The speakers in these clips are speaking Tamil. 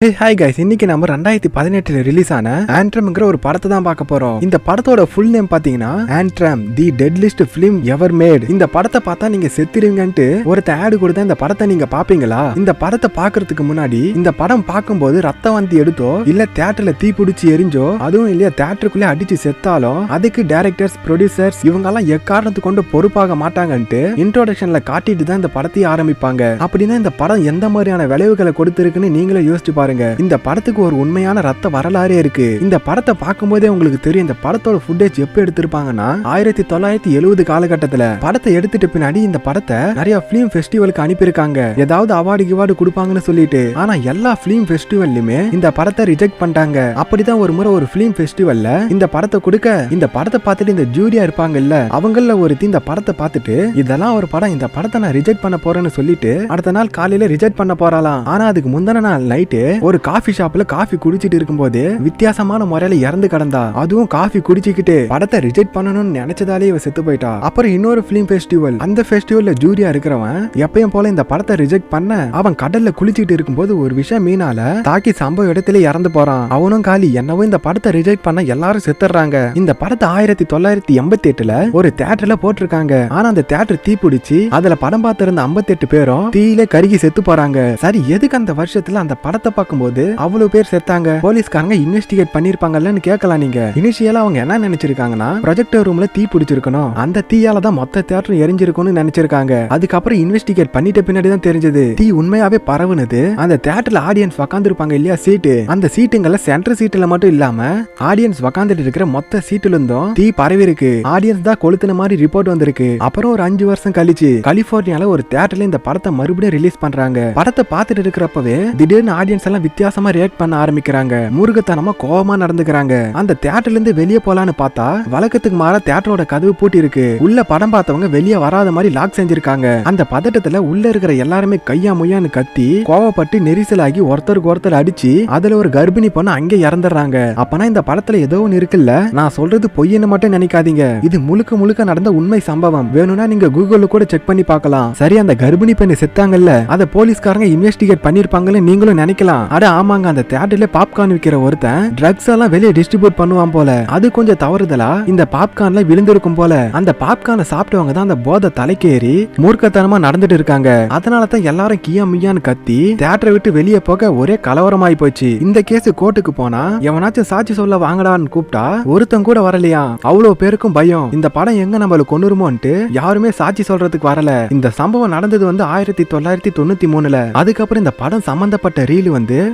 ஹாய் கைஸ், இன்னைக்கு நம்ம 2018 ரிலீஸ் ஆன ஆண்ட்ரம்ங்கிற ஒரு படத்தை தான் பார்க்க போறோம். இந்த படத்தோட ஃபுல் நேம் பாத்தீங்கன்னா ஆண்ட்ரம் தி டெட்லிஸ்ட் ஃபிலிம் எவர் மேட். இந்த படத்தை பார்த்தா நீங்க செத்துருவீங்கன்ட்டு ஒருத்த ஆடு கொடுத்தா இந்த படத்தை நீங்க பாப்பீங்களா? இந்த படத்தை பாக்குறதுக்கு முன்னாடி இந்த படம் பார்க்கும்போது ரத்த வாந்தி எடுத்தோ இல்ல தியேட்டர்ல தீ பிடிச்சி எரிஞ்சோ அதுவும் இல்லையா தியேட்டருக்குள்ளே அடிச்சு செத்தாலும் அதுக்கு டைரக்டர்ஸ் ப்ரொடியூசர்ஸ் இவங்க எல்லாம் எக்காரணத்து கொண்டு பொறுப்பாக மாட்டாங்கன்ட்டு இன்ட்ரோடக்ஷன்ல காட்டிட்டு தான் இந்த படத்தையே ஆரம்பிப்பாங்க. அப்படின்னா இந்த படம் எந்த மாதிரியான விளைவுகளை கொடுத்திருக்குன்னு நீங்களே யோசிச்சு பாருங்க. இந்த படத்துக்கு ஒரு உண்மையான ரத்த வரலாறே இருக்கு. இந்த படத்தை பார்க்கும்போதே உங்களுக்கு தெரியும் இந்த படத்தோட ஃபுட்டேஜ் எப்ப எடுத்திருப்பாங்கன்னா 1970 காலகட்டத்துல படத்தை எடுத்துட்டு பின்னாடி இந்த படத்தை நிறைய பிலிம் ஃபெஸ்டிவலுக்கு அனுப்பியிருக்காங்க. ஏதாவது அவார்டு கொடுப்பாங்கன்னு சொல்லிட்டு. ஆனா எல்லா பிலிம் ஃபெஸ்டிவல்லுமே இந்த படத்தை ரிஜெக்ட் பண்ணிட்டாங்க. அப்படிதான் ஒரு முறை ஒரு பிலிம் ஃபெஸ்டிவல்ல இந்த படத்தை கொடுக்க இந்த படத்தை பார்த்துட்டு இந்த ஜூரியா இருப்பாங்கல்ல அவங்கள ஒருத்தி இந்த படத்தை பார்த்துட்டு இதெல்லாம் ஒரு படம், இந்த படத்தை நான் ரிஜெக்ட் பண்ண போறேன்னு சொல்லிட்டு அடுத்த நாள் காலையில ரிஜெக்ட் பண்ண போறாளாம். ஆனா அதுக்கு முந்தின நாள் நைட்டு ஒரு காஃபி ஷாப்ல காஃபி குடிச்சிட்டு இருக்கும்போது வித்தியாசமான முறையில இறந்து கிடந்தா. அதுவும் காஃபி குடிச்சிக்கிட்டு படத்தை ரிஜெக்ட் பண்ணணும்னு நினைச்சதாலே இவ செத்து போயிட்டா. அப்புறம் இன்னொரு பிலிம் ஃபெஸ்டிவல், அந்த ஃபெஸ்டிவல்ல ஜூரியா இருக்கிறவன் எப்பயும் போல இந்த படத்தை ரிஜெக்ட் பண்ண அவன் கடல்ல குளிச்சிட்டு இருக்கும்போது ஒரு விஷயம் மீனால தாக்கி சம்பவ இடத்துல இறந்து போறான். அவனும் காலி. என்னவோ இந்த படத்தை ரிஜெக்ட் பண்ண எல்லாரும் செத்துறாங்க. இந்த படத்தை 1988 ஒரு தியேட்டர்ல போட்டிருக்காங்க. ஆனா அந்த தியேட்டர் தீ பிடிச்சி அதுல படம் பார்த்திருந்த 58 பேரும் தீயில கருகி செத்து போறாங்க. சரி, எதுக்கு அந்த வருஷத்துல அந்த படத்தை பார்க்கும்போது அவ்வளவு பேர் செத்தாங்க? போலீஸ்காரங்க இன்வெஸ்டிகேட் பண்ணிருப்பாங்கன்னு கேட்கலாம். நீங்க இனிஷியலா அவங்க என்ன நினைச்சிருக்காங்கன்னா ப்ரொஜெக்டர் ரூம்ல தீ பிடிச்சிருக்கணும், அந்த தீயால தான் மொத்த தியேட்டர் எரிஞ்சிருக்கும்னு நினைச்சிருக்காங்க. அதுக்கப்புறம் இன்வெஸ்டிகேட் பண்ணிட்ட பின்னாடி தான் தெரிஞ்சது தீ உண்மையாவே பரவுனது அந்த தியேட்டர்ல ஆடியன்ஸ் உட்கார்ந்து இருப்பாங்க இல்லையா சீட்டு, அந்த சீட்டுங்கள்ல சென்டர் சீட்டுல மட்டும் இல்லாம ஆடியன்ஸ் உட்கார்ந்துட்டு இருக்கிற மொத்த சீட்டுல இருந்தும் தீ பரவி இருக்கு. ஆடியன்ஸ் தான் கொளுத்துன மாதிரி ரிப்போர்ட் வந்திருக்கு. அப்புறம் ஒரு 5 வருஷம் கழிச்சு கலிபோர்னியால ஒரு தியேட்டர்ல இந்த படத்தை மறுபடியும் ரிலீஸ் பண்றாங்க. படத்தை பார்த்துட்டு இருக்கிறப்பவே திடீர்னு ஆடியன்ஸ் எல்லாம் வித்தியாசமா ரியாக்ட் பண்ண ஆரம்பிக்கிறாங்க. முருகத்தனமா கோவமா நடந்துக்கிறாங்க. அந்த தியேட்டர்ல இருந்து வெளியே போலான்னு பார்த்தா வழக்கத்துக்கு மாறா தியேட்டரோட கதவு பூட்டி இருக்கு. உள்ள படம் பார்த்தவங்க வெளியே வராத மாதிரி லாக் செஞ்சிருக்காங்க. அந்த பதட்டத்துல உள்ள இருக்கிற எல்லாருமே கையா முய்யான்னு கத்தி கோவப்பட்டு நெரிசலாகி ஒருத்தருக்கு ஒருத்தர் அடிச்சு அதுல ஒரு கர்ப்பிணி பொண்ணு அங்கே இறந்துடுறாங்க. அப்பனா இந்த படத்துல ஏதோ ஒன்னு இருக்குல்ல, நான் சொல்றது பொய்ன்னு மட்டும் நினைக்காதீங்க. இது முழுக்க நடந்த உண்மை சம்பவம். வேணும்னா நீங்க கூகுள்ல கூட செக் பண்ணி பார்க்கலாம். சரி, அந்த கர்ப்பிணி பெண்ணு செத்தாங்கல்ல அத போலீஸ்காரங்க இன்வெஸ்டிகேட் பண்ணிருப்பாங்கன்னு நீங்களும் நினைக்கலாம். அட ஆமாங்க, அந்த தியேட்டர்ல பாப்கார்ன் விக்கிற ஒருத்தன் ட்ரக்ஸ் எல்லாம் வெளியே டிஸ்ட்ரிபியூட் பண்ணுவான் போல. அது கொஞ்சம் தவறுதலா இந்த பாப்கார்ன்ல விழுந்திருக்கும் போல. அந்த பாப்கார்னை சாப்பிட்டவங்க தான் அந்த போதை தலைக்கேறி மூர்க்கத்தனமா நடந்துட்டு இருக்காங்க. அதனால தான் எல்லாரும் கியா மியான்னு கத்தி தியேட்டரை விட்டு வெளியே போக ஒரே கலவரமாயி போச்சு. இந்த கேஸ் கோர்ட்டுக்கு போனா எவனாச்சும் சாட்சி சொல்ல வாங்கடான்னு கூப்பிட்டா ஒருத்தன் கூட வரலையா. அவ்வளவு பேருக்கும் பயம், இந்த படம் எங்க நம்மள கொன்னுருமோன்ட்டு யாருமே சாட்சி சொல்றதுக்கு வரல. இந்த சம்பவம் நடந்தது 1993. அதுக்கப்புறம் இந்த படம் சம்பந்தப்பட்ட ரீல்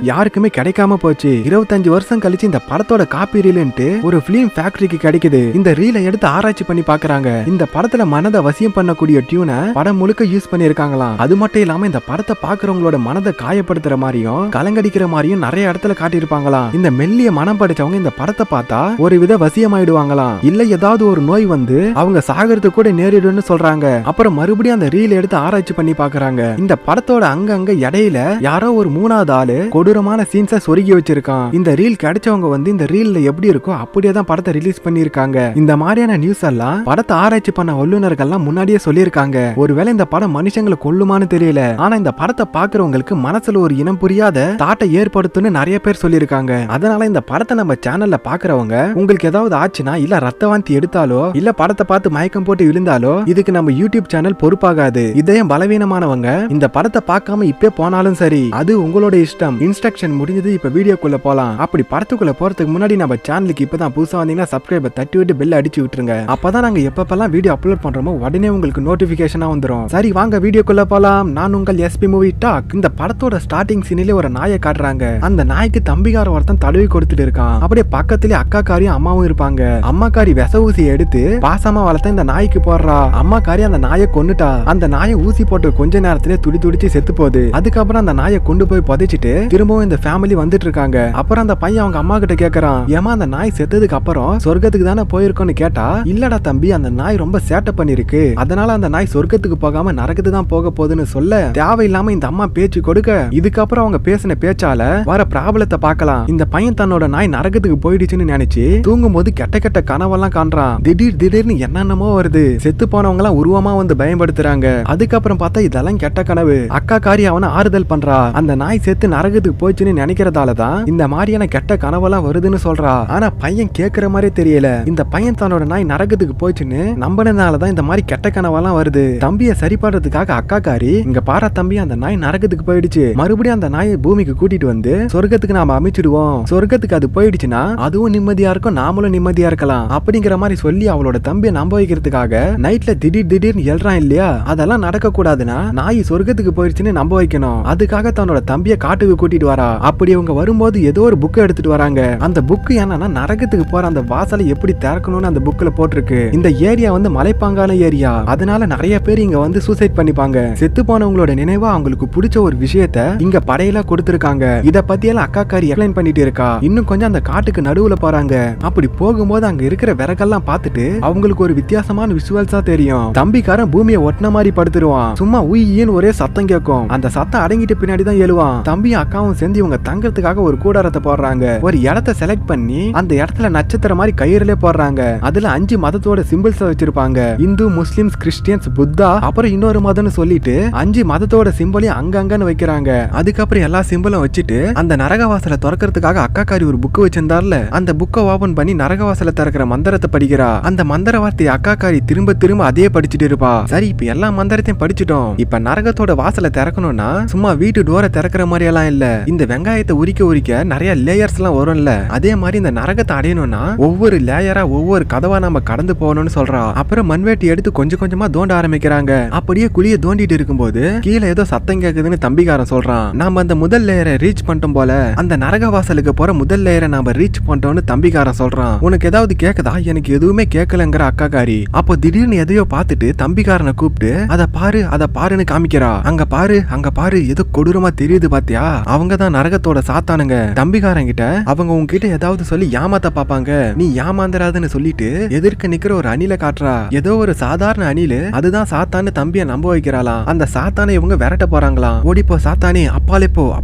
யாருக்குமே கிடைக்காம போச்சு. 25 வருஷம் கழிச்சு இந்த படத்தோட காப்பி ரீல்ன்ட்டு ஒரு பிலிம் ஃபேக்டரிக்கு கிடைக்குது. இந்த ரீலை எடுத்து ஆராய்ச்சி பண்ணி பாக்குறாங்க. இந்த படத்துல மனதை வசியம் பண்ணக்கூடிய டியூனை படம் முழுக்க யூஸ் பண்ணிருக்காங்களாம். அது மட்டும் இல்லாம இந்த படத்தை பாக்குறவங்களோட மனதை காயப்படுத்துற மாதிரியும் கலங்கடிக்கிற மாதிரியும் நிறைய இடத்துல காட்டியிருப்பாங்களாம். இந்த மெல்லிய மனம் படிச்சவங்க இந்த படத்தை பார்த்தா ஒரு வித வசியமாயிடுவாங்களாம். இல்ல ஏதாவது ஒரு நோய் அவங்க சாகிறது கூட நேரிடுன்னு சொல்றாங்க. அப்புறம் மறுபடியும் அந்த ரீல் எடுத்து ஆராய்ச்சி பண்ணி பாக்குறாங்க. இந்த படத்தோட அங்கங்க இடையில யாரோ ஒரு 3வது ஆளு கொடூரமான சீன்ஸை சொருகி வச்சிருக்கான். இந்த ரீல் கிடைச்சவங்க இந்த ரீல்ல எப்படி இருக்கோ அப்படியே தான் படத்தை ரிலீஸ் பண்ணிருக்காங்க. இந்த மாதிரியான நியூஸ் எல்லாம் படத்தை ஆராய்ச்சி பண்ண வல்லுநர்கள்லாம் முன்னாடியே சொல்லியிருக்காங்க. ஒருவேளை இந்த படம் மனுஷங்களை கொல்லுமான்னு தெரியல, ஆனா இந்த படத்தை பாக்குறவங்களுக்கு மனசுல ஒரு இனம் புரியாத தாட்டை ஏற்படுத்தும்னு நிறைய பேர் சொல்லியிருக்காங்க. அதனால இந்த படத்தை நம்ம சேனல்ல பாக்குறவங்க உங்களுக்கு ஏதாவது ஆச்சுன்னா இல்ல ரத்த வாந்தி எடுத்தாலோ இல்ல படத்தை பார்த்து மயக்கம் போட்டு விழுந்தாலோ இதுக்கு நம்ம யூடியூப் சேனல் பொறுப்பாகாது. இதயம் பலவீனமானவங்க இந்த படத்தை பார்க்காம இப்பே போனாலும் சரி, அது உங்களோட இஷ்டம். இன்ஸ்ட்ரக்ஷன் முடிஞ்சது. இப்ப வீடியோக்குள்ள போலாம். அப்படி படத்துக்குள்ள போறதுக்கு முன்னாடி நம்ம சேனலுக்கு இப்பதான் புதுசா வந்தீங்கன்னா சப்ஸ்கிரைப் தட்டி விட்டு பெல் அடிச்சு விட்டுருங்க. அப்பதான் நாங்க எப்பப்பெல்லாம் வீடியோ அப்லோட் பண்றோமோ உடனே உங்களுக்கு நோட்டிபிகேஷனா வந்துரும். சரி வாங்க வீடியோக்குள்ள போலாம். நான் உங்கள் எஸ்பி மூவி டாக். இந்த படத்தோட ஸ்டார்டிங் சீனிலே ஒரு நாயை காட்டுறாங்க. அந்த நாய்க்கு தம்பிகார ஒருத்தன் தடவி கொடுத்துட்டு இருக்கான். அப்படியே பக்கத்திலே அக்காக்காரியும் அம்மாவும் இருப்பாங்க. அம்மாக்காரி விச ஊசியை எடுத்து பாசமா வளர்த்த இந்த நாய்க்கு போடுறா. அம்மாக்காரி அந்த நாயை கொன்னுட்டா. அந்த நாயை ஊசி போட்டு கொஞ்ச நேரத்திலே துடிச்சு செத்து போகுது. அதுக்கப்புறம் அந்த நாயை கொண்டு போய் புதைச்சிட்டு திரும்பவும் இந்த ஃபேமிலி வந்துட்டு இருக்காங்க. அப்புறம் அந்த பையன் அவங்க அம்மா கிட்ட கேக்குறான், ஏமா அந்த நாய் செத்ததுக்கு அப்புறம் சொர்க்கத்துக்கு தானே போயிருக்கோன்னு கேட்டா, இல்லடா தம்பி அந்த நாய் ரொம்ப சேட்டை பண்ணிருக்கு, அதனால அந்த நாய் சொர்க்கத்துக்கு போகாம நரகத்துக்கு தான் போக போகுதுன்னு சொல்ல தேவையில்லாம இந்த அம்மா பேச்சு கொடுக்க இதுக்கப்புறம் அவங்க பேசின பேச்சால வர ப்ராப்ளத்தை பார்க்கலாம். இந்த பையன் தன்னோட நாய் நரகத்துக்கு போயிடுச்சுன்னு நினைச்சு தூங்கும் போது கெட்ட கனவெல்லாம் காண்றான். திடீர்னு என்னென்னமோ வருது. செத்து போனவங்க எல்லாம் உருவமா பயன்படுத்துறாங்க. அதுக்கப்புறம் பார்த்தா இதெல்லாம் கெட்ட கனவு. அக்கா காரி அவனை ஆறுதல் பண்றா. அந்த நாய் செத்து நரக நரகத்துக்கு போச்சுன்னு நினைக்கிறதாலதான் இந்த மாதிரியான கெட்ட கனவெல்லாம் வருதுன்னு சொல்றா. ஆனா பையன் கேக்குற மாதிரி தெரியல. இந்த பையன் தன்னோட நாய் நரகத்துக்கு போச்சுன்னு நம்பினதாலதான் இந்த மாதிரி கெட்ட கனவெல்லாம் வருது. தம்பியை சரி பண்றதுக்காக அக்காக்காரி இங்க பாரா தம்பி அந்த நாய் நரகத்துக்கு போயிடுச்சு, மறுபடியும் அந்த நாயை பூமிக்கு கூட்டிட்டு வந்து சொர்க்கத்துக்கு நாம அமைச்சிடுவோம். சொர்க்கத்துக்கு அது போயிடுச்சுன்னா அதுவும் நிம்மதியா இருக்கும், நாமளும் நிம்மதியா இருக்கலாம் அப்படிங்கிற மாதிரி சொல்லி அவளோட தம்பியை நம்ப வைக்கிறதுக்காக நைட்ல திடீர்னு எழுறான் இல்லையா. அதெல்லாம் நடக்க கூடாதுன்னா நாய் சொர்க்கத்துக்கு போயிடுச்சுன்னு நம்ப வைக்கணும். அதுக்காக தன்னோட தம்பியை காட்டுக்கு கூட்டிட்டு வரா. அப்படி அவங்க வரும்போது ஏதோ ஒரு புக்கை எடுத்துட்டு வராங்க. அந்த புக்கு என்னன்னா நரகத்துக்கு போற அந்த வாசலை எப்படி திறக்கணும்னு அந்த புக்ல போட்டிருக்கு. இந்த ஏரியா வந்து மலைப்பாங்கான ஏரியா, அதனால நிறைய பேர் இங்க வந்து சூசைட் பண்ணிப்பாங்க. செத்து போனவங்களோட நினைவா அவங்களுக்கு பிடிச்ச ஒரு விஷயத்த இங்க படையில கொடுத்திருக்காங்க. இத பத்தி எல்லாம் அக்காக்காரி எக்ஸ்பிளைன் பண்ணிட்டு இருக்கா. இன்னும் கொஞ்சம் அந்த காட்டுக்கு நடுவுல போறாங்க. அப்படி போகும்போது அங்க இருக்கிற விறகெல்லாம் பார்த்துட்டு அவங்களுக்கு ஒரு வித்தியாசமான விசுவல்ஸா தெரியும். தம்பிக்காரன் பூமியை ஒட்டின மாதிரி படுத்துருவான். சும்மா உயின்னு ஒரே சத்தம் கேட்கும். அந்த சத்தம் அடங்கிட்டு பின்னாடி தான் எழுவான். தம்பியும் அக்காவும் சேர்ந்து இவங்க தங்கறதுக்காக ஒரு கூடாரத்தை போடுறாங்க. ஒரு இடத்தை செலக்ட் பண்ணி அந்த இடத்துல நட்சத்திரம் மாதிரி கயிறுல போடுறாங்க. அதுல 5 மதத்தோட சிம்பிள்ஸ் வச்சிருப்பாங்க. இந்து, முஸ்லிம்ஸ், கிறிஸ்டியன்ஸ், புத்தா, அப்புறம் இன்னொரு மதம்னு சொல்லிட்டு 5 மதத்தோட சிம்பிளையும் அங்கங்கன்னு வைக்கிறாங்க. அதுக்கப்புறம் எல்லா சிம்பிளும் வச்சுட்டு அந்த நரகவாசலை திறக்கிறதுக்காக அக்காக்காரி ஒரு புக் வச்சிருந்தார்ல, அந்த புக்கை ஓபன் பண்ணி நரகவாசலை திறக்கிற மந்திரத்தை படிக்கிறா. அந்த மந்திர வார்த்தையை அக்காக்காரி திரும்ப அதே படிச்சுட்டு இருப்பா. சரி இப்ப எல்லா மந்திரத்தையும் படிச்சுட்டோம், இப்ப நரகத்தோட வாசலை திறக்கணும்னா சும்மா வீட்டு டோரை திறக்கிற மாதிரி எல்லாம் இல்ல. இந்த வெங்காயத்தை உரிக்க நிறைய லேயர்ஸ் எல்லாம் வரும்ல, அதே மாதிரி இந்த நரகத்தை அடையணும்னா ஒவ்வொரு லேயரா ஒவ்வொரு கதவா நம்ம கடந்து போகணும்னு சொல்றா. அப்புறம் மண்வேட்டி எடுத்து கொஞ்சம் கொஞ்சமா தோண்ட ஆரம்பிக்கிறாங்க. அப்படியே குழிய தோண்டிட்டு இருக்கும்போது கீழே ஏதோ சத்தம் கேக்குதுன்னு தம்பிக்காரன் சொல்றான். நாம அந்த முதல் லேயரை ரீச் பண்ணிட்டோம் போல, அந்த நரக வாசலுக்கு போற முதல் லேயரை நாம ரீச் பண்ணிட்டோம்னு தம்பிக்காரன் சொல்றான். உனக்கு ஏதாவது கேக்குதா? எனக்கு எதுவுமே கேட்கலங்கிற அக்காக்காரி. அப்போ திடீர்னு எதையோ பார்த்துட்டு தம்பிக்காரனை கூப்பிட்டு அதை பாருன்னு காமிக்கிறா. அங்க பாரு ஏதோ கொடூரமா தெரியுது பாத்தியா, அவங்க தான் நரகத்தோட சாத்தானுங்க. தம்பிக்காரன் கிட்ட அவங்க உங்ககிட்ட ஏதாவது சொல்லி ஏமாத்த பாப்பாங்க, நீ ஏமாந்துராதுன்னு சொல்லிட்டு எதிர்க்க நிக்கிற ஒரு அணில காட்டுறா. ஏதோ ஒரு சாதாரண அணிலு அதுதான் சாத்தான்னு தம்பிய நம்ப வைக்கிறாளாம். அந்த சாத்தானை இவங்க விரட்ட போறாங்களாம். ஓடிப்போ சாத்தானே, அப்பாலே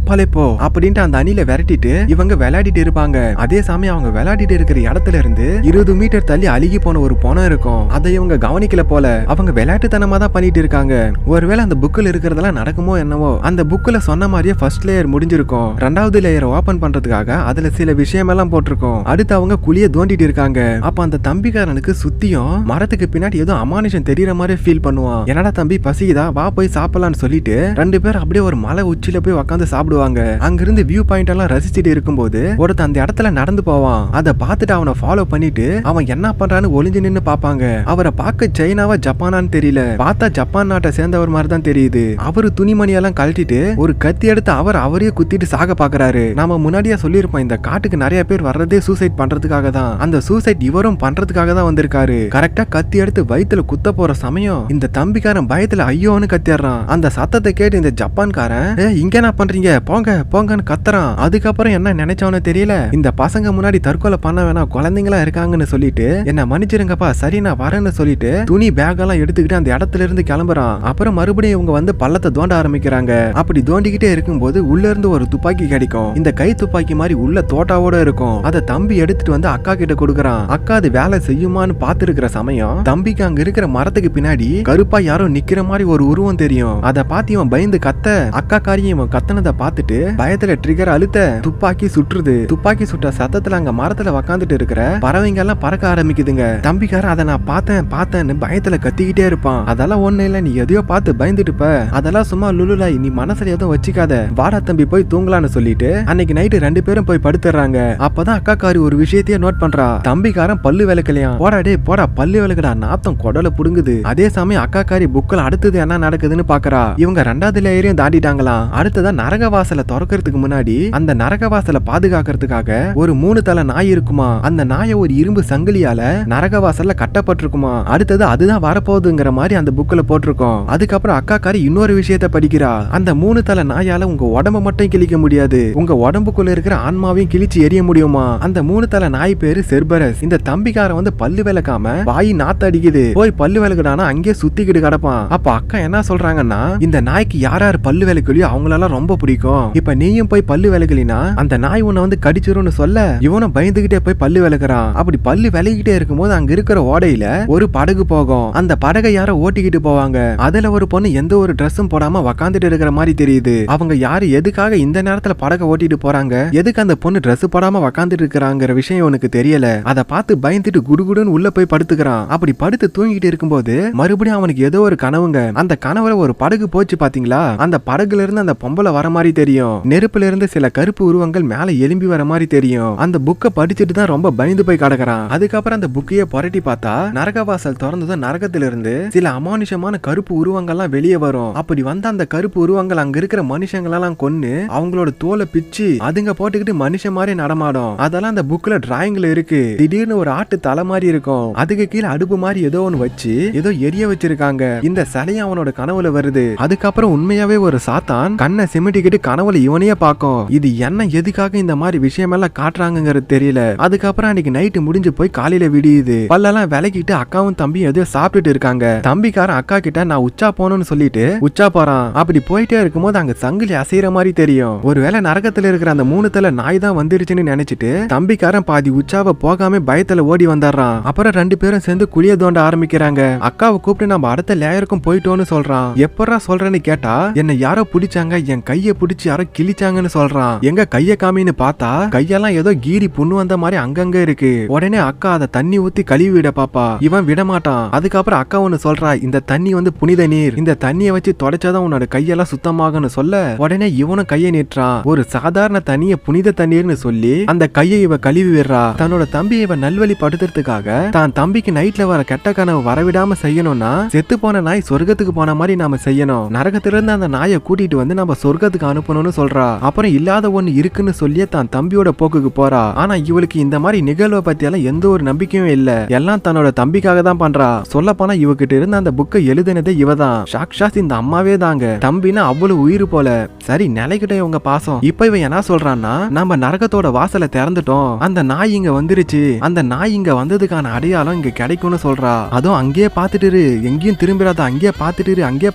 போ அப்படின்ட்டு அந்த அணில விரட்டிட்டு இவங்க விளையாடிட்டு இருப்பாங்க. அதே சமயம் அவங்க விளையாடிட்டு இருக்கிற இடத்துல இருந்து 20 மீட்டர் தள்ளி அழுகி போன ஒரு பணம் இருக்கும். அதை இவங்க கவனிக்கல போல, அவங்க விளையாட்டுத்தனமா தான் பண்ணிட்டு இருக்காங்க. ஒருவேளை அந்த புக்கில் இருக்கிறதெல்லாம் நடக்குமோ என்னவோ. அந்த புக்ல சொன்ன மாதிரியே ஃபர்ஸ்ட் லேயர் முடிஞ்சிருக்கும். 2வது லேயர் ஓபன் பண்றதுக்காக அதுல சில விஷயம் எல்லாம் போட்டிருக்கும். அடுத்து அவங்க குழிய தோண்டிட்டு இருக்காங்க. அப்ப அந்த தம்பிக்காரனுக்கு சுத்தியும் மரத்துக்கு பின்னாடி ஏதோ அமானுஷம் தெரியற மாதிரி ஃபீல் பண்ணுவான். என்னடா தம்பி பசிக்குதா, வா போய் சாப்பிடலாம்னு சொல்லிட்டு 2 பேர் அப்படியே ஒரு மலை உச்சியில போய் உட்காந்து சாப்பிடுவாங்க. அங்கிருந்து வியூ பாயிண்ட் எல்லாம் ரசிச்சுட்டு இருக்கும்போது ஒருத்தன் அந்த இடத்துல நடந்து போவான். அதை பார்த்துட்டு அவனை ஃபாலோ பண்ணிட்டு அவன் என்ன பண்றான்னு ஒளிஞ்சு நின்னு பாப்பாங்க. அவரை பார்க்க சைனாவா ஜப்பானான்னு தெரியல, பார்த்தா ஜப்பான் நாட்டை சேர்ந்தவர் மாதிரி தான் தெரியுது. அவரு துணிமணி எல்லாம் கழட்டிட்டு ஒரு கத்தி எடுத்து அவரையே குத்திட்டு சாக பாக்குறாரு. நாம முன்னாடியே சொல்லியிருப்போம், இந்த காட்டுக்கு நிறைய பேர் வர்றதே சூசைட் பண்றதுக்காக தான். அந்த சூசைட் இவரும் பண்றதுக்காக தான் வந்திருக்காரு. கரெக்டா கத்தி எடுத்து வயித்துல குத்த போற சமயம் இந்த தம்பிக்காரன் பயத்துல ஐயோன்னு கத்திடுறான். அந்த சத்தத்தை கேட்டு இந்த ஜப்பான்காரன் இங்க என்ன பண்றீங்க, போங்கன்னு கத்துறான். அதுக்கப்புறம் என்ன நினைச்சவனு தெரியல, இந்த பசங்க முன்னாடி தற்கொலை பண்ண வேணாம், குழந்தைங்களா இருக்காங்கன்னு சொல்லிட்டு என்ன மன்னிச்சிருங்கப்பா, சரி நான் வரேன்னு சொல்லிட்டு துணி பேக் எல்லாம் எடுத்துக்கிட்டு அந்த இடத்துல இருந்து கிளம்புறான். அப்புறம் மறுபடியும் இவங்க வந்து பள்ளத்தை தோண்ட ஆரம்பிக்கிறாங்க. அப்படி தோண்டிக்கிட்டே இருக்கும்போது உள்ள இருந்து ஒரு துப்பாக்கி கிடைக்கும். இந்த கை துப்பாக்கி மாதிரி உள்ள தோட்டாவோட இருக்கும். அதை தம்பி எடுத்துட்டு வந்து அக்கா கிட்ட கொடுக்கறான். அக்கா அது வேலை செய்யுமான்னு பார்த்து இருக்கிற சமயம் தம்பிக்கு அங்க இருக்கிற மரத்துக்கு பின்னாடி கருப்பா யாரோ நிக்கிற மாதிரி ஒரு உருவம் தெரியும். அதை பார்த்து இவன் பயந்து கத்த, அக்கா காரியம் இவன் கத்தனதை பார்த்துட்டு பயத்துல ட்ரிகர் அழுத்த துப்பாக்கி சுற்றுது. துப்பாக்கி சுட்ட சத்தத்துல அங்க மரத்துல உக்காந்துட்டு இருக்கிற பறவைங்க எல்லாம் பறக்க ஆரம்பிக்குதுங்க. தம்பிக்காரன் அதை நான் பார்த்தேன்னு பயத்துல கத்திக்கிட்டே இருப்பான். அதெல்லாம் ஒண்ணு இல்ல, நீ எதையோ பார்த்து பயந்துட்டுப்ப, அதெல்லாம் சும்மா லுலுலாய், நீ மனசுல எதுவும் வச்சுக்காத, வாடா தம்பி போய் தூங்கலான்னு சொல்லிட்டு அன்னைக்கு நைட்டு 2 பேரும் போய் படுத்துறாங்க. அப்பதான் அக்காக்காரி ஒரு விஷயத்தையே நோட் பண்றா. தம்பிக்காரன் பல்லு விளக்கலையாம். போடா பல்லு விளக்குடா, நாத்தம் குடல புடுங்குது. அதே சமயம் அக்காக்காரி புக்கில் அடுத்தது என்ன நடக்குதுன்னு பாக்குறா. இவங்க 2வது லேயரையும் தாண்டிட்டாங்களாம். அடுத்ததான் நரகவாசலை திறக்கிறதுக்கு முன்னாடி அந்த நரகவாசலை பாதுகாக்கிறதுக்காக ஒரு 3 தலை நாய் இருக்குமா. அந்த நாயை ஒரு இரும்பு சங்கிலியால நரகவாசல்ல கட்டப்பட்டிருக்குமா. அடுத்தது அதுதான் வரப்போகுதுங்கிற மாதிரி அந்த புக்ல போட்டிருக்கோம். அதுக்கப்புறம் அக்காக்காரி இன்னொரு விஷயத்த படிக்கிறா. அந்த 3 தலை நாயால உங்க உடம்ப மட்டும் கிழிக்க முடியாது, உங்க உடம்புக்குள்ள இருக்கிற ஆன்மாவையும் கிழிச்சு எரிய முடியுமா. அந்த 3 தலை நாய் பேரு செர்பரஸ். இந்த தம்பிக்காரன் வந்து பல்லு விளக்காம வாய் நாத்த அடிக்குது, போய் பல்லு விளக்குடானா அங்கே சுத்திக்கிட்டு கிடப்பான். அப்ப அக்கா என்ன சொல்றாங்கன்னா, இந்த நாய்க்கு யார் பல்லு விளக்கலையோ அவங்களெல்லாம் ரொம்ப பிடிக்கும், இப்ப நீயும் போய் பல்லு விளக்கலினா அந்த நாய் உன்னை வந்து கடிச்சிரும்னு சொல்ல இவனும் பயந்துகிட்டே போய் பல்லு விளக்குறான். அப்படி பல்லு விளக்கிட்டே இருக்கும்போது அங்க இருக்கிற ஓடையில ஒரு படகு போகும். அந்த படகை யாரோ ஓட்டிக்கிட்டு போவாங்க. அதுல ஒரு பொண்ணு எந்த ஒரு ட்ரெஸ்ஸும் போடாம உக்காந்துட்டு இருக்கிற மாதிரி தெரியுது. அவங்க யாரு எதுக்காக எதுக்காக இந்த நேரத்துல படக ஓட்டிட்டு போறாங்க, எதுக்கு அந்த பொண்ணு ட்ரெஸ் போடாம உக்காந்துட்டு இருக்கிறாங்கிற விஷயம் உனக்கு தெரியல. அதை பார்த்து பயந்துட்டு குடுகுடுன்னு உள்ள போய் படுத்துக்கிறான். அப்படி படுத்து தூங்கிட்டு இருக்கும்போது மறுபடியும் அவனுக்கு ஏதோ ஒரு கனவுங்க. அந்த கனவுல ஒரு படகு போச்சு பாத்தீங்களா, அந்த படகுல இருந்து அந்த பொம்பளை வர மாதிரி தெரியும். நெருப்புல இருந்து சில கருப்பு உருவங்கள் மேல எலும்பி வர மாதிரி தெரியும். அந்த புக்கை படிச்சுட்டு தான் ரொம்ப பயந்து போய் கிடக்குறான். அதுக்கப்புறம் அந்த புக்கைய புரட்டி பார்த்தா நரகவாசல் திறந்ததும் நரகத்திலிருந்து சில அமானுஷமான கருப்பு உருவங்கள்லாம் வெளியே வரும். அப்படி வந்த அந்த கருப்பு உருவங்கள் அங்க இருக்கிற மனுஷங்களெல்லாம் கொன்னு அவங்களோட தோலை பிச்சு அதுங்க போட்டுக்கிட்டு மனுஷன் மாதிரி நடமாடும். அதெல்லாம் அந்த புக்ல டிராயிங்ல இருக்கு. திடீர்னு ஒரு ஆட்டு தலை மாதிரி இருக்கும். அதுக்கு கீழே அடுப்பு மாதிரி ஏதோ ஒன்னு வச்சு ஏதோ எரிய வச்சிருக்காங்க. இந்த சிலையும் அவனோட கனவுல வருது. அதுக்கப்புறம் உண்மையாவே ஒரு சாத்தான் கண்ணை சிமிட்டிக்கிட்டு கனவுல இவனையே பார்க்கும். இது என்ன எதுக்காக இந்த மாதிரி விஷயம் எல்லாம் காட்டுறாங்கிறது தெரியல. அதுக்கப்புறம் அன்னைக்கு நைட்டு முடிஞ்சு போய் காலையில விடியுது. பல்லெல்லாம் விலகிட்டு அக்காவும் தம்பியும் எதையோ சாப்பிட்டுட்டு இருக்காங்க. தம்பிக்காரன் அக்கா கிட்ட நான் உச்சா போகணும்னு சொல்லிட்டு உச்சா போறான். அப்படி போயிட்டே இருக்கும்போது அங்க சங்கிலி அசைற மாதிரி தெரியும். ஒருவேளை நரகத்துல இருக்கிற அந்த 3 தலை நாய் தான் வந்துருச்சுன்னு நினைச்சிட்டு தம்பிக்காரன் பாதி உச்சாவை போகாம பயத்துல ஓடி வந்தாரான். அப்புறம் 2 பேரும் சேர்ந்து குழிய தோண்ட ஆரம்பிக்கிறாங்க. அக்காவை கூப்பிட்டு நம்ம அடுத்த லேயருக்கும் போயிட்டோன்னு சொல்றான். எப்படா சொல்றேன்னு கேட்டா என்ன யாரோ பிடிச்சாங்க, என் கைய பிடிச்சி யாரோ கிழிச்சாங்கன்னு சொல்றான். எங்க கைய காமின்னு பார்த்தா கையெல்லாம் ஏதோ கீரி புண்ணு வந்த மாதிரி அங்கங்க இருக்கு. உடனே அக்கா அதை தண்ணி ஊத்தி கழுவி விட பாப்பா. இவன் விட மாட்டான். அதுக்கப்புறம் அக்கா ஒன்னு சொல்றா, இந்த தண்ணி புனித நீர், இந்த தண்ணியை வச்சு தொடச்சாதான் உன்னோட கையெல்லாம் சுத்தமாகன்னு சொல்ல உடனே இவனும் கையை நீட்டுறான். ஒரு சாதாரண தண்ணிய புனித தண்ணீர்னு சொல்லி அந்த கையை இவ கழுவி விடுறா. தன்னோட தம்பியை இவ நல்வழி படுத்துறதுக்காக தான் தம்பிக்கு நைட்ல வர கெட்ட கனவு வரவிடாம செய்யணும்னா செத்து போன நாய் சொர்க்கத்துக்கு போன மாதிரி நாம செய்யணும். நரகத்துல இருந்து அந்த நாயை கூட்டிட்டு வந்து நம்ம சொர்க்கத்துக்கு அனுப்பணும்னு சொல்றா. அப்புறம் இல்லாத ஒண்ணு இருக்குன்னு சொல்லி தான் தம்பியோட போக்குக்கு போறா. ஆனா இவளுக்கு இந்த மாதிரி நிகழ்வை பத்தி எல்லாம் எந்த ஒரு நம்பிக்கையும் இல்ல. எல்லாம் தன்னோட தம்பிக்காக தான் பண்றா. சொல்ல போனா இவகிட்ட இருந்து அந்த புக்கை எழுதினதே இவதான். சாக்ஷாத் இந்த அம்மாவே தாங்க. தம்பினா அவ்வளவு உயிர் போல. சரி நிலைக்கிட்ட இவங்க பாசம். இப்ப இவன் என்ன சொல்றான்னா, நம்ம நரகத்தோட வாசலை திறந்துட்டோம், அந்த நாய் இங்க வந்துருச்சு, அந்த நாய் இங்க வந்ததுக்கான அடையாளம் இங்க கிடைக்கும்னு சொல்றா. அதுவும் அங்கேயே பாத்துட்டு எங்கேயும் திரும்பிடாத, அங்கேயே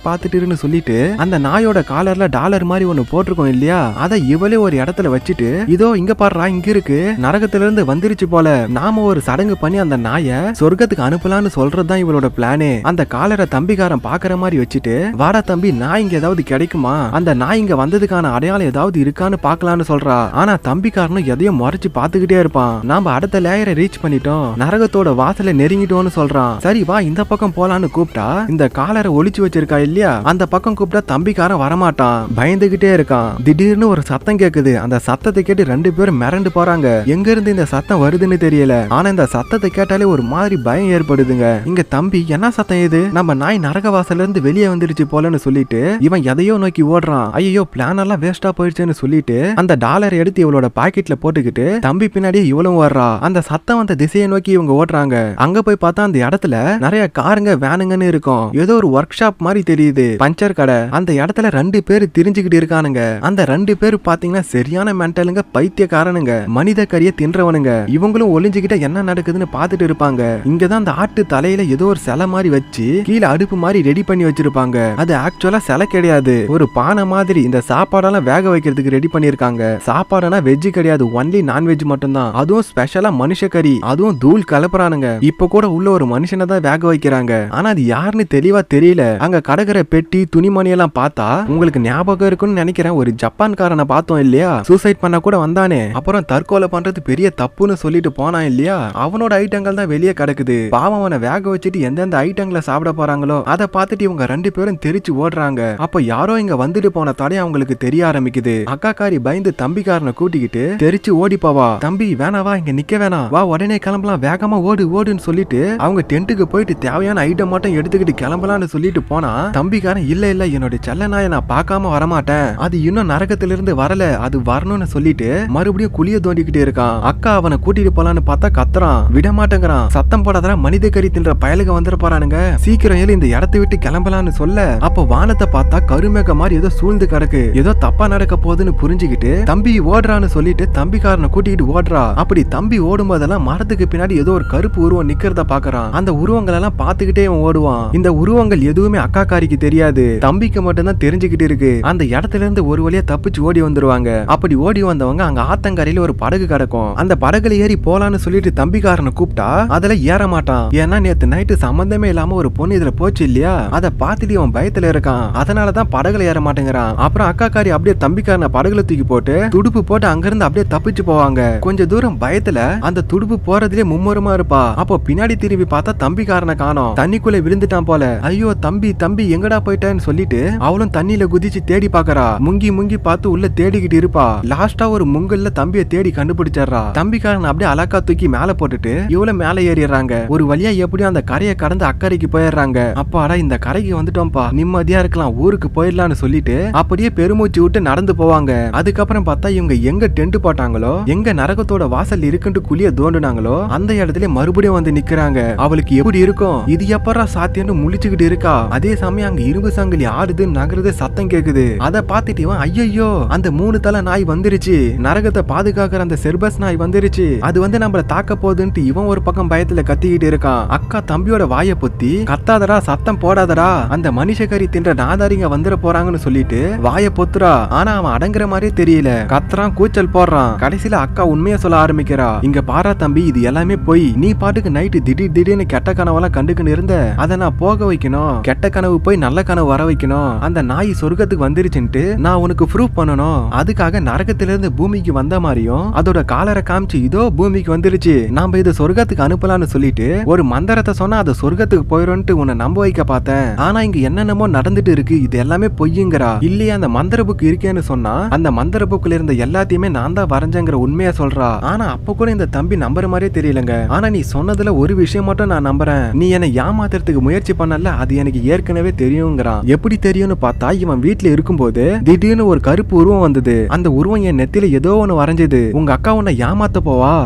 பாத்துட்டுன்னு சொல்லிட்டு அந்த நாயோட காலர்ல டாலர் மாதிரி ஒண்ணு போட்டிருக்கோம் இல்லையா, அதை இவளே ஒரு இடத்துல வச்சுட்டு இதோ இங்க பாடுறா இங்க இருக்கு, நரகத்துல இருந்து வந்துருச்சு போல, நாம ஒரு சடங்கு பண்ணி அந்த நாயை சொர்க்கத்துக்கு அனுப்பலான்னு சொல்றதுதான் இவளோட பிளானே. அந்த காலரை தம்பிக்காரன் பாக்குற மாதிரி வச்சுட்டு, வாடா தம்பி நாய் இங்க ஏதாவது கிடைக்குமா, அந்த நாய் இங்க வந்ததுக்கான அடையாளம் ஏதாவது இருக்கான்னு பாக்கலான்னு சொல்றா. ஆனா தம்பிக்காரனும் எதையும் முறைச்சு பாத்துக்கிட்டே இருப்பான். நாம அடுத்த லேயரை ரீச் பண்ணிட்டோம், நரகத்தோட வாசலை நெருங்கிட்டோம்னு சொல்றான். சரி வா இந்த பக்கம் போலான்னு கூப்பிட்டா இந்த காலரை ஒளிச்சு வச்சிருக்கா இல்லையா, அந்த பக்கம் கூப்பிட்டா தம்பிக்காரன் வரமாட்டான், பயந்துகிட்டே இருக்கான். திடீர்னு ஒரு சத்தம் கேக்குது. அந்த சத்தத்தை கேட்டு 2 பேரும் மிரண்டு போறாங்க. எங்க இருந்து இந்த சத்தம் வருதுன்னு தெரியல. ஆனா இந்த சத்தத்தை கேட்டாலே ஒரு மாதிரி பயம் ஏற்படுதுங்க. இங்க தம்பி என்ன சத்தம் இது, நம்ம நாய் நரக வாசல்ல இருந்து வெளியே வந்துருச்சு போலன்னு சொல்லிட்டு இவன் எதையோ நோக்கி ஓடுறான். ஐயோ பிளான் எல்லாம் வேஸ்டா போயிடுச்சுன்னு சொல்லிட்டு அந்த டாலர் எடுத்து இவளோட பாக்கெட்ல போட்டுக்கிட்டு தம்பி பின்னாடியே இவளும் ஓடுறா. அந்த சத்தம் வந்த திசையை நோக்கி இவங்க ஓடுறாங்க. அங்க போய் பார்த்தா அந்த இடத்துல நிறைய காருங்க வேனுங்கன்னு இருக்கும். ஏதோ ஒரு ஒர்க் ஷாப் மாதிரி தெரியுது, பஞ்சர் கடை. அந்த இடத்துல 2 பேர் திரிஞ்சுக்கிட்டு இருக்கானுங்க. அந்த 2 பேர் பாத்தீங்கன்னா சரியான மென்டலுங்க, பைத்தியக்காரனுங்க, மனித கறிய தின்றவனுங்க. இவங்களும் ஒளிஞ்சுக்கிட்ட என்ன நடக்குதுன்னு பாத்துட்டு இருப்பாங்க. இங்கதான் அந்த ஆட்டு தலையில ஏதோ ஒரு சிலை மாதிரி வச்சு கீழே அடுப்பு மாதிரி ரெடி பண்ணி வச்சிருப்பாங்க. அது ஆக்சுவலா சிலை கிடையாது, ஒரு பானை மாதிரி. இந்த சாப்பாடெல்லாம் வேக வைக்கிறதுக்கு ரெடி பண்ணிருக்காங்க. சாப்பாடுனா வெஜ் கிடையாது, ஒன்லி நான்வெஜ் மட்டும் தான். அதுவும் ஸ்பெஷலா மனுஷ கறி, அதுவும் தூள் கலப்புறானுங்க. இப்ப கூட உள்ள ஒரு மனுஷனை தான் வேக வைக்கிறாங்க. ஆனா அது யாருன்னு தெளிவா தெரியல. அங்க கடற்கரை பெட்டி துணிமணி எல்லாம் பார்த்தா உங்களுக்கு ஞாபகம் இருக்குன்னு நினைக்கிறேன், ஒரு ஜப்பான்காரனை பார்த்தோம் இல்லையா, சூசைட் பண்ண கூட வந்தானே, அப்புறம் தற்கொலை பண்றது பெரிய தப்புன்னு சொல்லிட்டு போனான் இல்லையா, அவனோட ஐட்டங்கள் தான் வெளியே கிடக்குது. பாவம் அவனை வேக வச்சுட்டு எந்தெந்த ஐட்டங்களை சாப்பிட போறாங்களோ அதை பார்த்துட்டு இவங்க 2 பேரும் தெரிச்சு ஓடுறாங்க. அப்ப யாரோ இங்க வந்துட்டு போன தடையும் அவங்களுக்கு தெரிய ஆரம்பிக்குது. அக்காக்காரி பயந்து தம்பிக்காரனை கூட்டிக்கிட்டு தெரிச்சு ஓடி போவா. தம்பி வேணாவா, இங்க நிக்க வேணாம், வா உடனே கிளம்பலாம், வேகமா ஓடுன்னு சொல்லிட்டு அவங்க டென்ட்டுக்கு போயிட்டு தேவையான ஐட்டம் மட்டும் எடுத்துக்கிட்டு கிளம்பலான்னு சொல்லிட்டு போனா தம்பிக்காரன் இல்ல என்னோட செல்ல நாயை நான் பார்க்காம வரமாட்டேன், அது இன்னும் நரகத்திலிருந்து வரல, அது வரணும்னு சொல்லிட்டு மறுபடியும் குழிய தோண்டிக்கிட்டு இருக்கான். அக்கா அவனை கூட்டிட்டு போலான்னு பார்த்தா கத்துறான், விட மாட்டேங்கிறான். சத்தம் போடாத மனித கறி தின்ற பயலுக வந்துட போறானுங்க, சீக்கிரம் ஏழு இந்த இடத்தை விட்டு கிளம்பலான்னு சொல்ல அப்ப வானத்தை பார்த்தா கருமேக மாதிரி ஏதோ சூழ்ந்து கிடக்கு, ஏதோ தப்பா நடக்க போகுதுன்னு புரிஞ்சுக்கிட்டு தம்பி ஓடுறான்னு சொல்லிட்டு தம்பிக்காரனை கூட்டிட்டு ஓடுறா. அப்படி தம்பி ஓடும் போதெல்லாம் மரத்துக்கு பின்னாடி ஏதோ ஒரு கருப்பு உருவம் நிக்கிறத பாக்குறான். அந்த உருவங்கள் எல்லாம் பாத்துக்கிட்டே ஓடுவான். இந்த உருவங்கள் எதுவுமே அக்காக்காரிக்கு தெரியாது, தம்பிக்கு மட்டும் தான் தெரிஞ்சுக்கிட்டு இருக்கு. அந்த இடத்துல இருந்து ஒரு வழியா தப்பிச்சு ஓடி வந்துருவாங்க. அப்படி ஓடி வந்தவங்க அங்க ஆத்தங்கரையில ஒரு படகு கிடக்கும். அந்த படகுல ஏறி போலான்னு சொல்லிட்டு தம்பிக்காரனை கூப்பிட்டா அதுல ஏற மாட்டான். ஏன்னா நேத்து நைட்டு சம்பந்தமே இல்லாம ஒரு பொண்ணு இதுல போச்சு இல்லையா, அதை பார்த்துட்டு அவன் பயத்துல இருக்கான். அதனாலதான் படகுல ஏற மாட்டேங்கிறான். அப்புறம் அக்காக்காரி அப்படியே தம்பிக்காரன படகுல தூக்கி போட்டு துடுப்பு போட்டு அங்கிருந்து அப்படியே தப்பிச்சு போவாங்க. கொஞ்ச தூரம் பயத்துல அந்த துடுப்பு போறதுலயே மும்முரமா இருப்பா. அப்போ பின்னாடி திரும்பி பார்த்தா தம்பிக்காரனை காணோம். தண்ணிக்குள்ள விழுந்துட்டான் போல. ஐயோ தம்பி தம்பி எங்கடா போயிட்டான்னு சொல்லிட்டு அவளும் தண்ணியில குதிச்சு தேடி பாக்கறா. முங்கி முங்கி பார்த்து உள்ள தேடிக்கிட்டு இருப்பா. லாஸ்டா ஒரு முங்கல்ல தம்பிய தேடி கண்டுபிடிச்சறா. தம்பிக்காரன் அப்படியே அலக்கா தூக்கி மேல போட்டுட்டு இவள மேல ஏறிடுறாங்க. ஒரு வழியா எப்படியும் அந்த கரையை கடந்து அக்கறைக்கு போயிடுறாங்க. அப்பாடா இந்த கரைக்கு வந்துட்டோம்ப்பா, நிம்மதியா இருக்கலாம், ஊருக்கு போயிடலாம்னு சொல்லிட்டு அப்படியே பெருமூச்சு விட்டு நடந்து போவாங்க. அதுக்கப்புறம் பார்த்தா இவங்க எங்க டென்ட் போட்டாங்களோ, எங்க நரகத்தோட வாசல் இருக்குன்னு குழிய தோண்டுனாங்களோ அந்த இடத்துல மறுபடியும் வந்து நிக்கிறாங்க. அவளுக்கு எப்படி இருக்கும், இது எப்பறா சாத்தியன்னு முழிச்சுக்கிட்டு இருக்கா. அதே சமயம் அங்க இரும்பு சங்கிலி ஆடுது நகருது சத்தம் கேக்குது. அதை பார்த்துட்டு இவன் ஐயோ அந்த 3 தலை நாய் வந்துருச்சு, நரகத்தை பாதுகாக்கிற அந்த செர்பஸ் நாய் வந்துருச்சு, அது வந்து நம்மள தாக்க போகுதுன்ட்டு இவன் ஒரு பக்கம் பயத்துல கத்திக்கிட்டு இருக்கான். அக்கா தம்பியோட வாயை பொத்தி கத்தாதடா சத்தம் போடாதடா, அந்த மனுஷக்கறி தின்ற நாதாரிங்க வந்துட போறாங்கன்னு சொல்லிட்டு வாயை பொத்துறா. ஆனா அவன் அடங்குற மாதிரி தெரியல, கத்துறான் கூச்சல் போடுறான். கடைசியில அக்கா உண்மையை சொல்ல ஆரம்பிக்கிறா. இங்க பாரா தம்பி இது எல்லாமே போய், நீ பாட்டுக்கு நைட்டு திடீர்னு கெட்ட கனவெல்லாம் கண்டுக்குன்னு இருந்த, அதை நான் போக வைக்கணும், கெட்ட கனவு போய் நல்ல கனவு வர வைக்கணும், அந்த நாய் சொர்க்கத்துக்கு வந்துருச்சுன்ட்டு நான் உனக்கு ப்ரூவ் பண்ணணும், அதுக்காக நரகத்திலிருந்து பூமிக்கு வந்த மாதிரியும் அதோட காலரை காமிச்சு இதோ பூமிக்கு வந்துருச்சு, நாம இதை சொர்க்கத்துக்கு அனுப்பலாம்னு சொல்லிட்டு ஒரு மந்திரத்தை சொன்னா அது சொர்க்கத்துக்கு போயிடும்ட்டு உன்னை நம்ப வைக்க பார்த்தேன். ஆனா இங்க என்னென்னமோ நடந்துட்டு இருக்கு, இது எல்லாமே பொய்யுங்கிறா. இல்லையா அந்த மந்திர புக் இருக்கேன்னு சொன்னா அந்த மந்திர புக்ல இருந்த எல்லாத்தையுமே நான் தான் வரைஞ்சங்கிற உண்மையா சொல்றா. ஆனா அப்ப கூட இந்த தம்பி நம்புற மாதிரியே தெரியலங்க. ஆனா நீ சொன்னதுல ஒரு விஷயம் மட்டும் நான் நம்புறேன், நீ என்னை ஏமாத்துறதுக்கு முயற்சி பண்ணல, அது எனக்கு ஏற்கனவே தெரியுங்கிறான். எப்படி தெரியும்னு பார்த்தா இவன் வீட்டுல இருக்கும்போது திடீர்னு ஒரு கருப்பு உருவம் வந்தது. அந்த உருவம் என் நெத்தில ஏதோ ஒண்ணு வரைஞ்சது, உங்க அக்கா உன்னை ஏமாத்த போவா,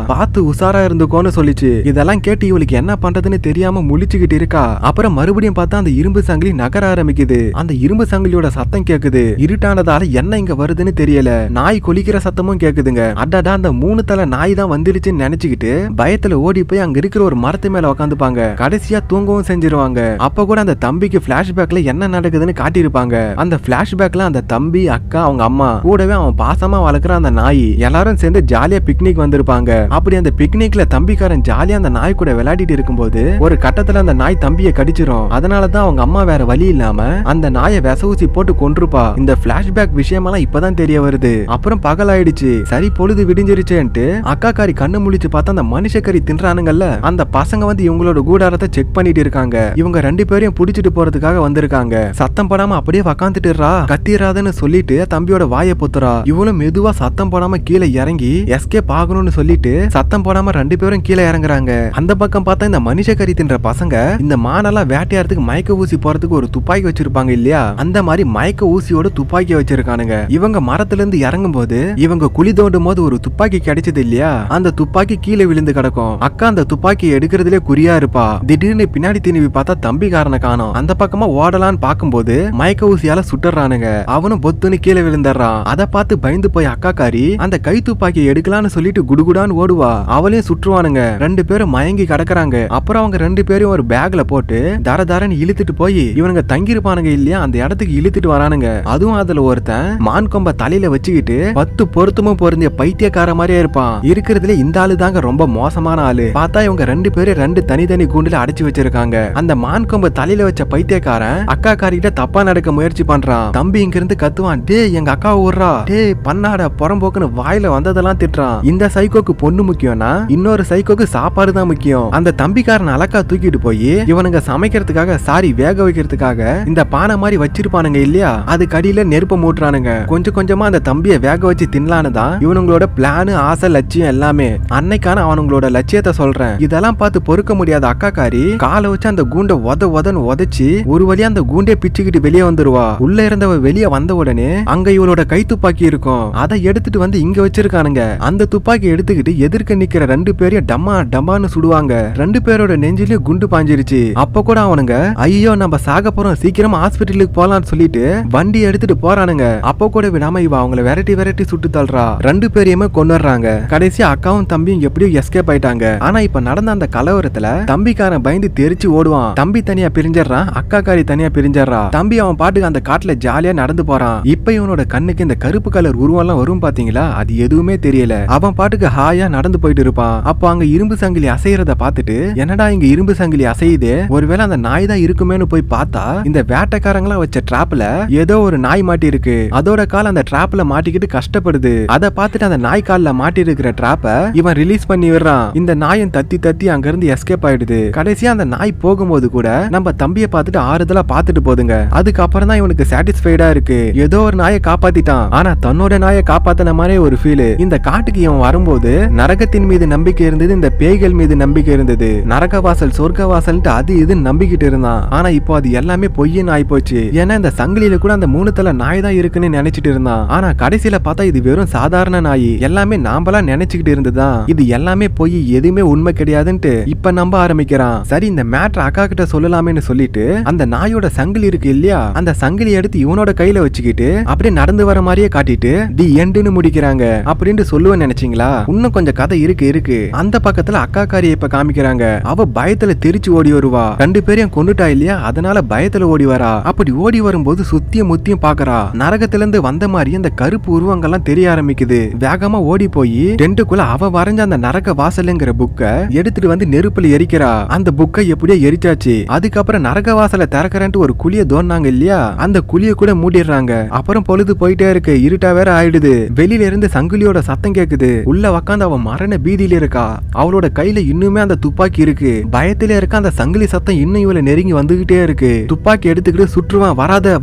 பார்த்து உசாரா இருந்துக்கோன்னு சொல்லிச்சு. இதெல்லாம் கேட்டு இவளுக்கு என்ன பண்றதுன்னு தெரியாம முழிச்சுக்கிட்டு இருக்கா. அப்புறம் மறுபடியும் பார்த்தா அந்த இரும்பு சங்கிலி நகர ஆரம்பிக்குது. அந்த இரும்பு சங்கிலியோட சத்தம் கேக்குது. இருட்டானதால என்ன இங்க வருதுன்னு தெரியல, நாய் கொலிக்கிற சத்தமும் கேக்குதுங்க. அடாடா அந்த 3 தலை நாய் தான் வந்துருச்சுன்னு நினைச்சுக்கிட்டு பயத்துல ஓடி போய் அங்க இருக்கிற ஒரு மரத்து மேல உட்காந்துப்பாங்க. கடைசியா தூங்கவும் செஞ்சிருவாங்க. அப்ப கூட அந்த தம்பிக்கு பிளாஷ்பேக்ல என்ன நடக்குதுன்னு காட்டியிருப்பாங்க. அந்த பிளாஷ்பேக்ல அந்த தம்பி அக்கா அவங்க அம்மா கூடவே அவன் பாசமா வளர்க்குற அந்த நாய் எல்லாரும் சேர்ந்து ஜாலியா பிக்னிக் வந்திருப்பாங்க. அப்படி அந்த பிக்னிக்ல தம்பிக்காரன் ஜாலியா அந்த நாய் கூட விளையாடிட்டு இருக்கும்போது ஒரு கட்டத்துல அந்த நாய் தம்பியை கடிச்சிரும். அதனாலதான் அவங்க அம்மா வேற வழி இல்லாம அந்த நாயை விச ஊசி போட்டு கொன்றுப்பா. இந்த பிளாஷ்பேக் விஷயமெல்லாம் இப்பதான் தெரிய வருது. அப்புறம் பகல் ஆயிடுச்சு, சரி பொழுது விடிஞ்சிருச்சேன்ட்டு அக்கா காரி கண்ணு முழிச்சு பார்த்தா அந்த மனுஷக்கறி தின்றானுங்கல்ல அந்த பசங்க வந்து இவங்களோட கூடாரத்தை செக் பண்ணிட்டு இருக்காங்க. இவங்க 2 பேரையும் புடிச்சிட்டு போறதுக்காக வந்திருக்காங்க. சத்தம் போடாம அப்படியே உக்காந்துட்டுறா, கத்திராதுன்னு சொல்லிட்டு தம்பியோட வாயை பொத்துறா. இவளும் மெதுவா சத்தம் போடாம கீழே இறங்கி எஸ்கேப் ஆகணும்னு சொல்லிட்டு சத்தம் போடாம 2 பேரும் கீழே இறங்குறாங்க. அந்த பக்கம் பார்த்தா இந்த மனுஷக்கறி தின்ற பசங்க இந்த மானெல்லாம் வேட்டையாடுறதுக்கு மயக்க ஊசி போறதுக்கு ஒரு துப்பாக்கி வச்சிருப்பாங்க இல்லையா, அந்த மாதிரி மயக்க ஊசியோட துப்பாக்கி வச்சிருக்கானுங்க. இவங்க மரத்துல இருந்து இறங்கும் போது இவங்க குழி தோண்டும் போது ஒரு துப்பாக்கி கிடைச்சது இல்லையா, அந்த துப்பாக்கி கீழே விழுந்து கிடக்கும். அக்கா அந்த துப்பாக்கி எடுக்கிறதுலே குறியா இருப்பா. திடீர்னு பின்னாடி திரும்பி பார்த்தா தம்பிக்காரனை காணோம். அந்த பக்கமா ஓடலான்னு பார்க்கும்போது மயக்க ஊசியால சுட்டுறானுங்க. அவனும் பொத்துன்னு கீழே விழுந்துடுறான். அதை பார்த்து பயந்து போய் அக்கா காரி அந்த கை துப்பாக்கியை எடுக்கலான்னு சொல்லிட்டு குடுகுடான்னு ஓடுவா. அவளையும் சுற்றுவானுங்க. 2 பேரும் மயங்கி கிடக்குறாங்க. அப்புறம் அவங்க 2 பேரும் ஒரு பேக்ல போட்டு தர தரன்னு இழுத்துட்டு போய் இவனுங்க தங்கிருப்பானுங்க இல்லையா அந்த இடத்துக்கு இழுத்துட்டு வரானுங்க. அதுவும் அதுல ஒருத்தன் மான் கொம்ப தலையில வச்சுக்கிட்டு 10 பொருத்தமும் பொருந்திய பைத்தியக்கார மாதிரியே இருப்பான். இருக்கிறதுல இந்த ஆளு தாங்க ரொம்ப மோசமான ஆளு. பார்த்தா இவங்க 2 பேரும் 2 தனித்தனி கூண்டுல அடைச்சு வச்சிருக்காங்க. அந்த மான் கொம்ப தலையில வச்ச பைத்தியக்காரன் அக்கா காரிட்ட தப்பா நடக்க முயற்சி பண்றான். தம்பி இங்க இருந்து கத்துவான், டே எங்க அக்கா ஊர்றா, டே பண்ணாட புறம்போக்குன்னு வாயில வந்ததெல்லாம் திட்டுறான். இந்த சைக்கோக்கு பொண்ணு முக்கியம்னா இன்னொரு சைக்கோக்கு சாப்பாடு தான் முக்கியம். அந்த தம்பிக்காரன் அலக்கா தூக்கிட்டு போய் இவனுங்க சமைக்கிறதுக்காக சாரி வேக வைக்கிறதுக்காக இந்த பானை மாதிரி வச்சிருப்பானுங்க இல்லையா, அது கடியில நெருப்ப மூட்டுறானுங்க. கொஞ்சம் கொஞ்சமா அந்த தம்பியை வேக வச்சு தின்னலான்னு தான் இவனுங்களோட பிளானு ஆசை லட்சியம் எல்லாமே. அன்னைக்கான அவனுங்களோட லட்சியத்தை சொல்றேன். இதெல்லாம் பார்த்து பொறுக்க முடியாத அக்கா காரி காலை வச்சு அந்த கூண்டை உதன்னு உதைச்சு ஒரு வழியா அந்த கூண்டே பிச்சுக்கிட்டு வெளியே வந்துருவா. உள்ள இருந்தவ வெளியே வந்த உடனே அங்க இவளோட கை துப்பாக்கி இருக்கும். அதை எடுத்துட்டு வந்து இங்க வச்சிருக்கானுங்க. அந்த துப்பாக்கி எடுத்துக்கிட்டு எதிர்க்க நிக்கிற 2 பேரையும் டம்மா டம்மான்னு சுடுவாங்க. 2 பேரோட நெஞ்சிலயும் குண்டு பாஞ்சிருச்சு. அப்ப கூட அவனுங்க ஐயோ நம்ம சாக போறோம் சீக்கிரமா ஹாஸ்பிட்டலுக்கு போலான்னு சொல்லிட்டு வண்டி எடுத்துட்டு போறானுங்க. அப்ப கூட விடாம இவ அவங்கள விரட்டி சுட்டு தள்ளுறா. 2 பேரையுமே கொன்னுறாங்க. கடைசியா அக்காவும் தம்பியும் எப்படியோ எஸ்கேப் ஆயிட்டாங்க. ஆனா இப்ப நடந்த அந்த கலவரத்துல தம்பிக்காரன் பயந்து தெரிச்சு ஓடுவான். தம்பி தனியா பிரிஞ்சிடறான், அக்கா காரி தனியா பிரிஞ்சிடறா. தம்பி அவன் பாட்டுக்கு அந்த காட்டுல ஜாலியா நடந்து போறான். இப்ப இவனோட கண்ணுக்கு இந்த கருப்பு கலர் உருவம் எல்லாம் வரும் பாத்தீங்களா, அது எதுவுமே தெரியல. அவன் பாட்டுக்கு ஹாயா நடந்து போயிட்டு இருப்பான். அப்ப அங்க இரும்பு சங்கிலி அசைறத பார்த்துட்டு என்னடா இங்க இரும்பு சங்கிலி அசையுது, ஒருவேளை அந்த நாய் தான் இருக்குமேனு போய் பார்த்தா இந்த வேட்டைக்காரங்களா வச்ச டிராப்ல ஏதோ ஒரு நாய் மாட்டி இருக்கு. அதோட கால் அந்த டிராப்ல மாட்டிக்கிட்டு கஷ்டப்படுது. அதை பார்த்துட்டு அந்த நாய் கால்ல மாட்டி இருக்கிற டிராப்ப இவன் ரிலீஸ் பண்ணி விடுறான். இந்த நாயும் தத்தி தத்தி அங்க இருந்து எஸ்கேப் ஆயிடுது. கடைசியா அந்த நாய் போகும்போது கூட நம்ம தம்பியை பார்த்துட்டு ஆறுதலா பார்த்துட்டு போதுங்க. அதுக்கப்புறம் தான் இவனுக்கு சாட்டிஸ்ஃபைடா இருக்கு. ஏதோ ஒரு நாயை காப்பாத்திட்டான். ஆனா தன்னோட நாயை காப்பாத்தின மாதிரி ஒரு ஃபீல். இந்த காட்டுக்கு இவன் வரும்போது நரகத்தின் மீது நம்பிக்கை இருந்தது, இந்த பேய்கள் மீது நம்பிக்கை இருந்தது. நரக வாசல் சொர்க்க வாசல்ட்டு அது இது நம்பிக்கிட்டு இருந்தான். ஆனா இப்போ அது எல்லாமே பொய்யன்னு ஆயிப்போச்சு. ஏன்னா இந்த சங்கிலியில கூட அந்த 3 தலை நாய் தான் இருக்குன்னு நினைச்சிட்டு இருந்தான். ஆனா கடைசியில பார்த்தா இது வெறும் சாதாரண நாய். எல்லாமே நாம்பளா நினைச்சுக்கிட்டு இருந்துதான். இது எல்லாமே பொய், எதுவுமே உண்மை கிடையாதுன்ட்டு இப்ப நம்ப ஆரம்பிக்கிறான். சரி, இந்த மேட்டர் அக்கா கிட்ட சொல்லலாமேன்னு சொல்லிட்டு அந்த நாயோட சங்கிலி இருக்கு இல்லையா, அந்த சங்கிலி எடுத்து இவனோட கையில வச்சுக்கிட்டு அப்படியே நடந்து வர மாதிரியே காட்டிட்டு தி எண்டுன்னு முடிக்கிறாங்க. அப்படின்னு சொல்லுவேன்னு நினைச்சீங்களா? இன்னும் கொஞ்சம் கதை இருக்கு. அந்த பக்கத்துல அக்கா காரியை இப்ப காமிக்கிறாங்க. அவ பயத்துல தெரிச்சு ஓடி வருவா. 2 பேரையும் கொண்டுட்டா இல்லையா, அதனால பயத்துல ஓடி வரா. அப்படி ஓடி வரும்போது சுத்தியும் முத்தியும் பாக்குறா. நரகத்துல இருந்து வந்த மாதிரி அந்த கருப்பு உருவங்கள்லாம் தெரிய ஆரம்பிக்குது. வேகமா ஓடி போய் டென்ட்டுக்குள்ள அவ வரைஞ்ச அந்த நரக வாசலுங்கிற புக்க எடுத்துட்டு வந்து நெருப்புல எரிக்கிறா. அந்த புக்கை எப்படியோ எரிச்சாச்சு. அதுக்கப்புறம் நரக வாசலை திறக்கிறேன்ட்டு ஒரு குழிய தோன்னாங்க இல்லையா, அந்த குழிய கூட மூடிடுறாங்க. அப்புறம் பொழுது போயிட்டே இருக்கு. இருட்டா வேற ஆயிடுது. வெளியில இருந்து சங்கிலியோட சத்தம் கேக்குது. உள்ள உக்காந்து அவ மரண பீதியில இருக்கா. அவளோட கையில இன்னுமே அந்த துப்பாக்கி இருக்கு. பயத்தில இருக்க அந்த சங்கிலி சத்தம் இன்னும் இவளை நெருங்கி வந்துகிட்டே இருக்கு. துப்பாக்கி எடுத்துக்கிட்டு சுற்றுவான்,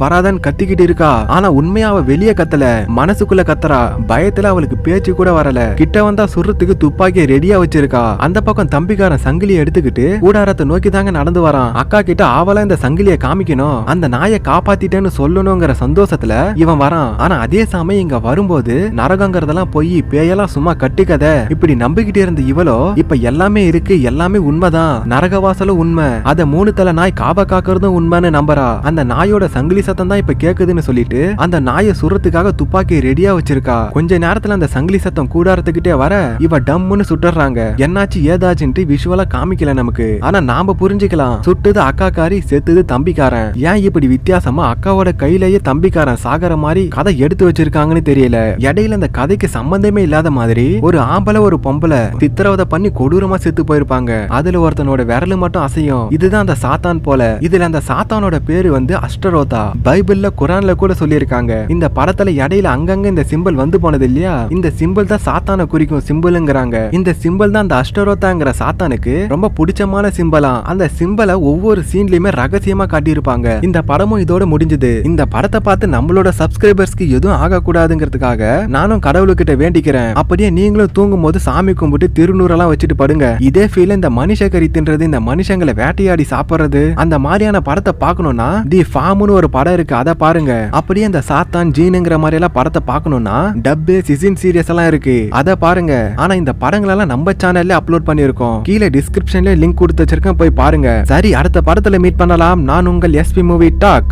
வராதான்னு கத்திக்கிட்டு இருக்கா. ஆனா உண்மையா அவ வெளியே கத்தல, மனசுக்குள்ள கத்துறா. பயத்துல அவளுக்கு பேச்சு கூட வரல. கிட்ட வந்தா சுடுறதுக்கு துப்பாக்கியை ரெடியா வச்சிருக்கா. அந்த பக்கம் தம்பிக்காரன் சங்கிலியை எடுத்துக்கிட்டு கூடாரத்தை நோக்கி தாங்க நடந்து வரான். அக்கா கிட்ட ஆவலா இந்த சங்கிலியை காமிக்கணும், அந்த நாயை காப்பாத்திட்டேன்னு சொல்லணுங்கிற சந்தோஷத்துல இவன் வரான். ஆனா அதே சமயம் இங்க வரும்போது நரகங்கிறதெல்லாம் போய் பேயெல்லாம் சும்மா கட்டுக்கதை இப்படி நம்பிக்கிட்டு இருந்த இவளோ இப்ப எல்லாமே இருக்கு, எல்லாமே உண்மைதான், நரகவாசலும் உண்மை, அத 3 தலை நாய் காவ காக்கிறதும் உண்மைன்னு நம்புறா. அந்த நாயோட சங்கிலி சத்தம் தான் இப்ப கேக்குதுன்னு சொல்லிட்டு அந்த நாயை சுடுறதுக்காக துப்பாக்கி ரெடியா வச்சிருக்கா. கொஞ்ச நேரத்துல அந்த சங்கிலி சத்தம் கூடாரத்துக்கிட்டே வர இவ டம்முன்னு சுட்டுறாங்க. என்னாச்சு ஏதாச்சுன்ட்டு விஷுவலா காமிக்கல நமக்கு. ஆனா நாம புரிஞ்சுக்கலாம், சுட்டுது அக்காக்காரி, செத்துது தம்பிக்காரன். ஏன் இப்படி வித்தியாசமா அக்காவோட கையிலேயே தம்பிக்காரன் சாகர மாதிரி கதை எடுத்து வச்சிருக்காங்கன்னு தெரியல. இடையில இந்த கதைக்கு சம்பந்தமே இல்லாத மாதிரி ஒரு ஆம்பளை ஒரு பொம்பளை சித்திரவதை பண்ணி கொடூரமா செத்து போயிருப்பாங்க. அதுல ஒருத்தனோட விரலு மட்டும் அசையும். இதுதான் அந்த சாத்தான் போல. இதுல அந்த சாத்தானோட பேரு வந்து அஷ்டரோதா. பைபிள்ல குரான்ல கூட சொல்லியிருக்காங்க. இந்த படத்துல இடையில அங்கங்க இந்த சிம்பிள் வந்து போனது இல்லையா, இந்த சிம்பிள் தான் சாத்தான குறிக்கும் சிம்பிள்ங்கிறாங்க. இந்த சிம்பிள் தான் அந்த அஷ்டரோதாங்கிற சாத்தானுக்கு ரொம்ப பிடிச்சமான சிம்பிளா. அந்த சிம்பிளை ஒவ்வொரு சீன்லயுமே ரகசியமா காட்டியிருப்பாங்க. இந்த படமும் இதோட முடிஞ்சது. இந்த படத்தை பார்த்து நம்மளோட சப்ஸ்கிரைபர்ஸ்க்கு எதுவும் ஆகக்கூடாதுங்கிறதுக்காக நானும் கடவுள்கிட்ட வேண்டிக்கிறேன். அப்படியே நீங்களும் தூங்கும் போது சாமி கும்பிட்டு திருநூறெல்லாம் வச்சுட்டு படுங்க. இதே ஃபீல் இந்த மனுஷ கறி தின்றது, இந்த மனுஷங்களை வேட்டையாடி சாப்பிடுறது, அந்த மாதிரியான படத்தை பார்க்கணும்னா தி ஃபார்ம்னு ஒரு படம் இருக்கு, அதை பாருங்க. அப்படியே இந்த சாத்தான் ஜீனுங்கிற மாதிரி எல்லாம் படத்தை பார்க்கணும்னா டப்பு சிசின் சீரியஸ் எல்லாம் இருக்கு, அதை பாருங்க. ஆனா இந்த படங்கள் எல்லாம் நம்ம சேனல்ல அப்லோட் பண்ணிருக்கோம். கீழே டிஸ்கிரிப்ஷன்ல லிங்க் கொடுத்து வச்சிருக்கேன், போய் பாருங்க. சரி, அடுத்த படத்துல மீட் பண்ணலாம். நான் உங்கள் எஸ்பி மூவி டாக்.